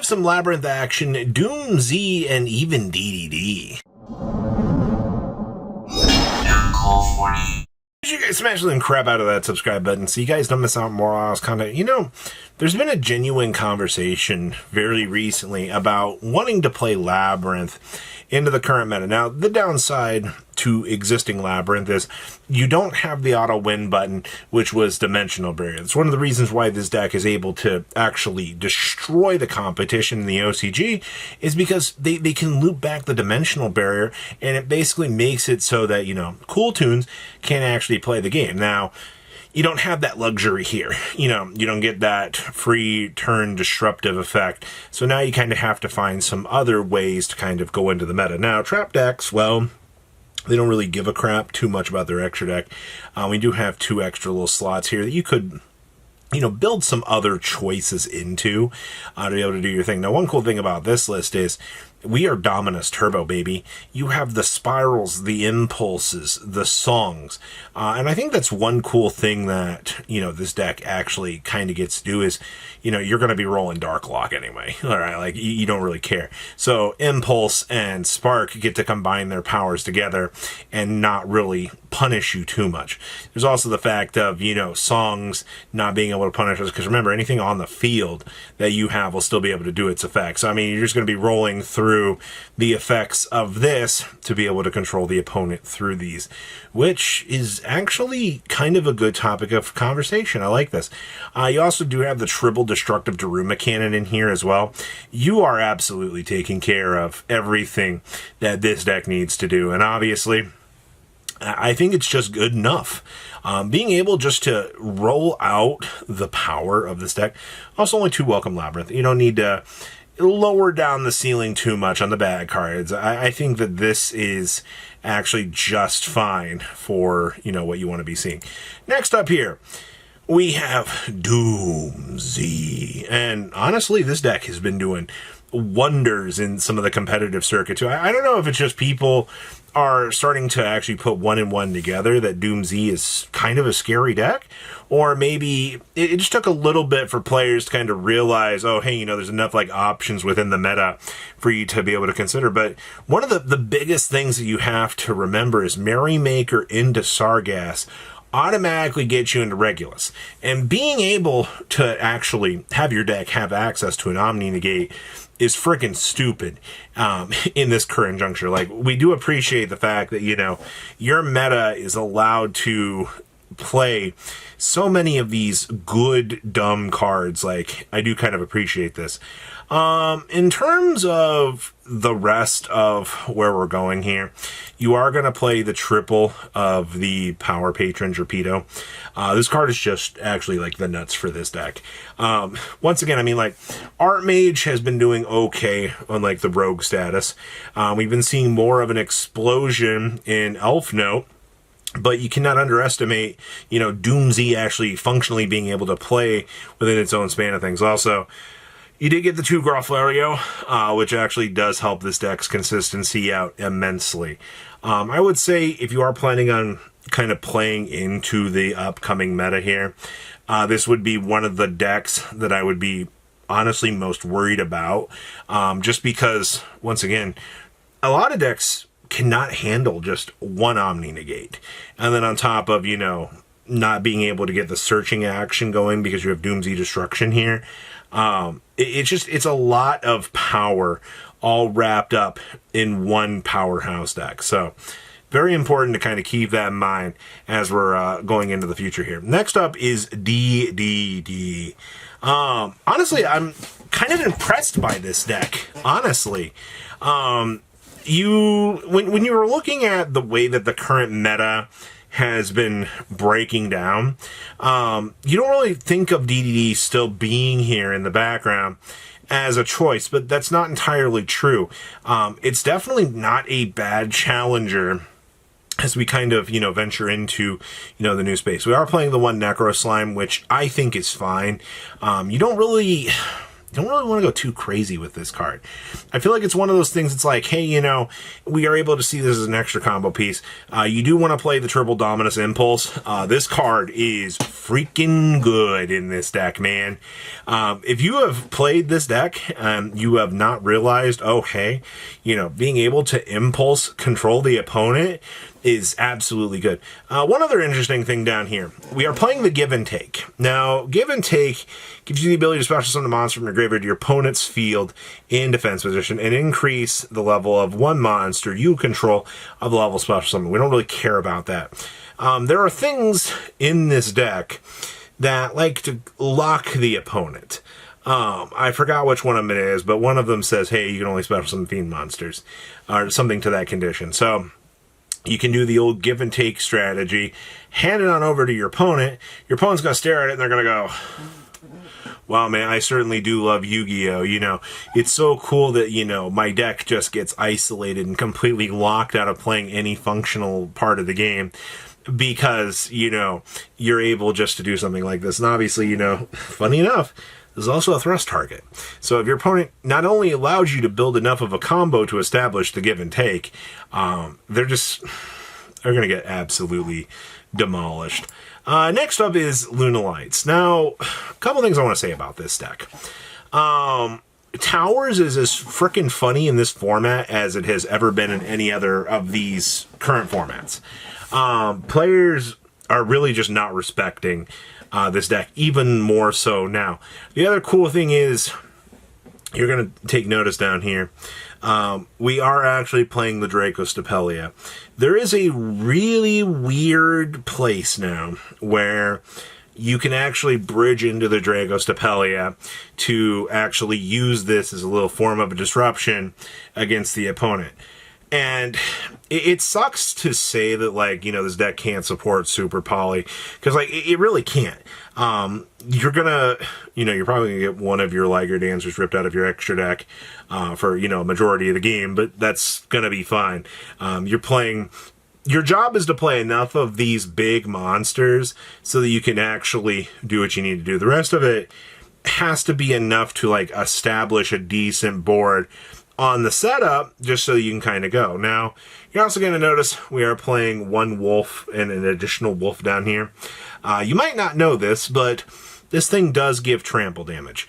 have some Labyrinth action, Doomz, and even DDD. You guys smash the crap out of that subscribe button so you guys don't miss out on more Wiles content. You know, there's been a genuine conversation very recently about wanting to play Labyrinth into the current meta. Now, the downside to existing Labyrinth is you don't have the auto win button, which was dimensional barrier. It's one of the reasons why this deck is able to actually destroy the competition in the OCG, is because they can loop back the dimensional barrier, and it basically makes it so that, you know, Cool Tunes can actually play the game. Now, you don't have that luxury here. You know, you don't get that free turn disruptive effect. So now you kind of have to find some other ways to kind of go into the meta. Now, trap decks, well, they don't really give a crap too much about their extra deck. We do have 2 extra little slots here that you could, you know, build some other choices into to be able to do your thing. Now, one cool thing about this list is we are Dominus Turbo, baby. You have the spirals, the impulses, the songs. And I think that's one cool thing that, you know, this deck actually kind of gets to do is, you know, you're going to be rolling Dark Lock anyway. All right, like, you don't really care. So Impulse and Spark get to combine their powers together and not really punish you too much. There's also the fact of, you know, songs not being able to punish us, because remember, anything on the field that you have will still be able to do its effects. So, I mean, you're just going to be rolling through the effects of this to be able to control the opponent through these, which is actually kind of a good topic of conversation. I like this. You also do have the triple destructive Daruma cannon in here as well. You are absolutely taking care of everything that this deck needs to do, and obviously I think it's just good enough. Being able just to roll out the power of this deck. Also, only 2 welcome Labyrinth. You don't need to lower down the ceiling too much on the bad cards. I think that this is actually just fine for, you know, what you want to be seeing. Next up here, we have Doomz. And honestly, this deck has been doing wonders in some of the competitive circuit too. I don't know if it's just people are starting to actually put 1 and 1 together, that Doomz is kind of a scary deck, or maybe it just took a little bit for players to kind of realize, oh, hey, you know, there's enough like options within the meta for you to be able to consider. But one of the biggest things that you have to remember is Merrymaker into Sargass automatically gets you into Regulus. And being able to actually have your deck have access to an Omni Negate is freaking stupid in this current juncture. Like, we do appreciate the fact that, you know, your meta is allowed to play so many of these good, dumb cards. Like, I do kind of appreciate this. In terms of the rest of where we're going here, you are going to play the triple of the Power Patron Torpedo. This card is just actually like the nuts for this deck. Once again, I mean, like, Archmage has been doing okay on like the rogue status. We've been seeing more of an explosion in Elf Note. But you cannot underestimate, you know, Doomz actually functionally being able to play within its own span of things. Also, you did get the 2 Groflario, which actually does help this deck's consistency out immensely. I would say if you are planning on kind of playing into the upcoming meta here, this would be one of the decks that I would be honestly most worried about. Just because, once again, a lot of decks cannot handle just 1 Omni Negate. And then on top of, you know, not being able to get the searching action going because you have Doomz Destruction here. It's a lot of power all wrapped up in one powerhouse deck. So very important to kind of keep that in mind as we're going into the future here. Next up is DDD. Honestly, I'm kind of impressed by this deck. Honestly, when you were looking at the way that the current meta has been breaking down, you don't really think of DDD still being here in the background as a choice, but that's not entirely true. It's definitely not a bad challenger as we kind of, you know, venture into, you know, the new space. We are playing the 1 Necro Slime, which I think is fine. You don't really don't really want to go too crazy with this card. I feel like it's one of those things. It's like, hey, we are able to see this as an extra combo piece. You do want to play the Triple Dominus Impulse. This card is freaking good in this deck, man. If you have played this deck, you have not realized, oh, hey, being able to impulse control the opponent is absolutely good. One other interesting thing down here. We are playing the Give and Take. Now, Give and Take gives you the ability to special summon a monster from your graveyard to your opponent's field in defense position and increase the level of one monster you control of the level special summon. We don't really care about that. There are things in this deck that like to lock the opponent. I forgot which one of them it is, but one of them says, hey, you can only special summon fiend monsters, or something to that condition. So you can do the old give and take strategy, hand it on over to your opponent. Your opponent's going to stare at it and they're going to go, wow, man, I certainly do love Yu-Gi-Oh! It's so cool that, my deck just gets isolated and completely locked out of playing any functional part of the game because, you're able just to do something like this. And obviously, funny enough, there's also a thrust target. So if your opponent not only allows you to build enough of a combo to establish the give and take, they're going to get absolutely demolished. Next up is Lunalights. Now, a couple things I want to say about this deck. Towers is as freaking funny in this format as it has ever been in any other of these current formats. Players are really just not respecting this deck, even more so now. The other cool thing is, you're going to take notice down here, we are actually playing the Dracostapelia. There is a really weird place now where you can actually bridge into the Dracostapelia to actually use this as a little form of a disruption against the opponent. And it sucks to say that, this deck can't support Super Poly, because, it really can't. You're gonna, you're probably gonna get one of your Liger Dancers ripped out of your extra deck for, a majority of the game, but that's gonna be fine. Your job is to play enough of these big monsters so that you can actually do what you need to do. The rest of it has to be enough to, establish a decent board on the setup, just so you can kind of go. Now, you're also going to notice we are playing one wolf and an additional wolf down here. You might not know this, but this thing does give trample damage,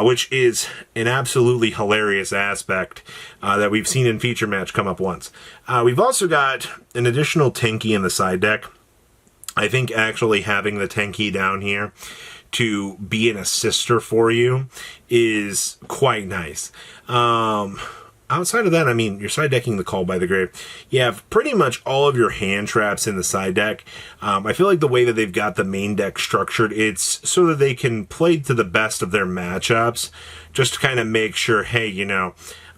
which is an absolutely hilarious aspect that we've seen in feature match come up once. We've also got an additional Tenki in the side deck. I think actually having the Tenki down here to be an assister for you is quite nice. Outside of that, you're side decking the Call by the Grave. You have pretty much all of your hand traps in the side deck. I feel like the way that they've got the main deck structured, it's so that they can play to the best of their matchups, just to kind of make sure, hey,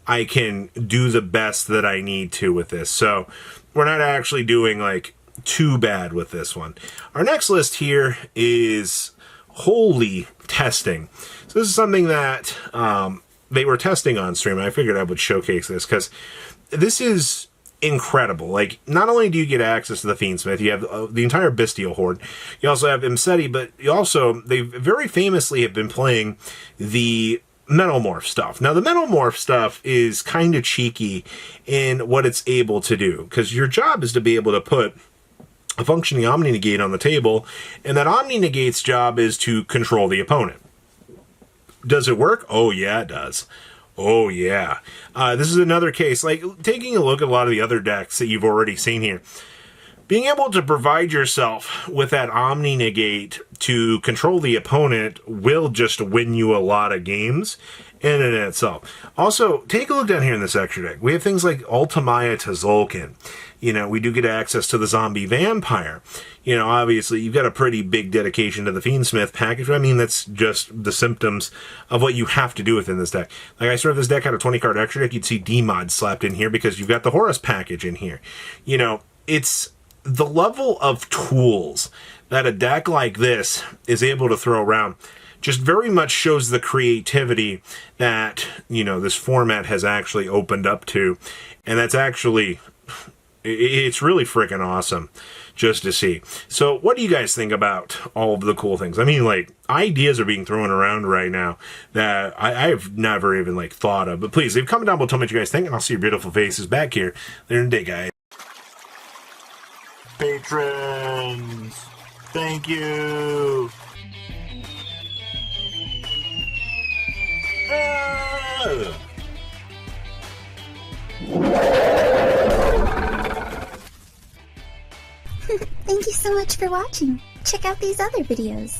I can do the best that I need to with this. So we're not actually doing too bad with this one. Our next list here is Holy Testing. So this is something that they were testing on stream, and I figured I would showcase this because this is incredible. Not only do you get access to the Fiendsmith, you have the entire Bestial Horde, you also have Imseti, but they very famously have been playing the Metalmorph stuff. Now, the Metalmorph stuff is kind of cheeky in what it's able to do, because your job is to be able to put a functioning Omni Negate on the table, and that Omni Negate's job is to control the opponent. Does it work? Oh, yeah, it does. Oh, yeah. This is another case, taking a look at a lot of the other decks that you've already seen here. Being able to provide yourself with that Omni Negate to control the opponent will just win you a lot of games in and of itself. Also, take a look down here in this extra deck. We have things like Ultimaya Tzolk'in. We do get access to the Zombie Vampire. Obviously, you've got a pretty big dedication to the Fiendsmith package. That's just the symptoms of what you have to do within this deck. I swear if this deck had a 20-card extra deck, you'd see D-Mod slapped in here because you've got the Horus package in here. It's the level of tools that a deck like this is able to throw around just very much shows the creativity that, this format has actually opened up to. And that's actually, it's really freaking awesome just to see. So what do you guys think about all of the cool things? I mean, like, ideas are being thrown around right now that I've never even, like, thought of. But please, leave a comment down below, tell me what you guys think, and I'll see your beautiful faces back here later in the day, guys. Patrons, thank you. Thank you so much for watching. Check out these other videos.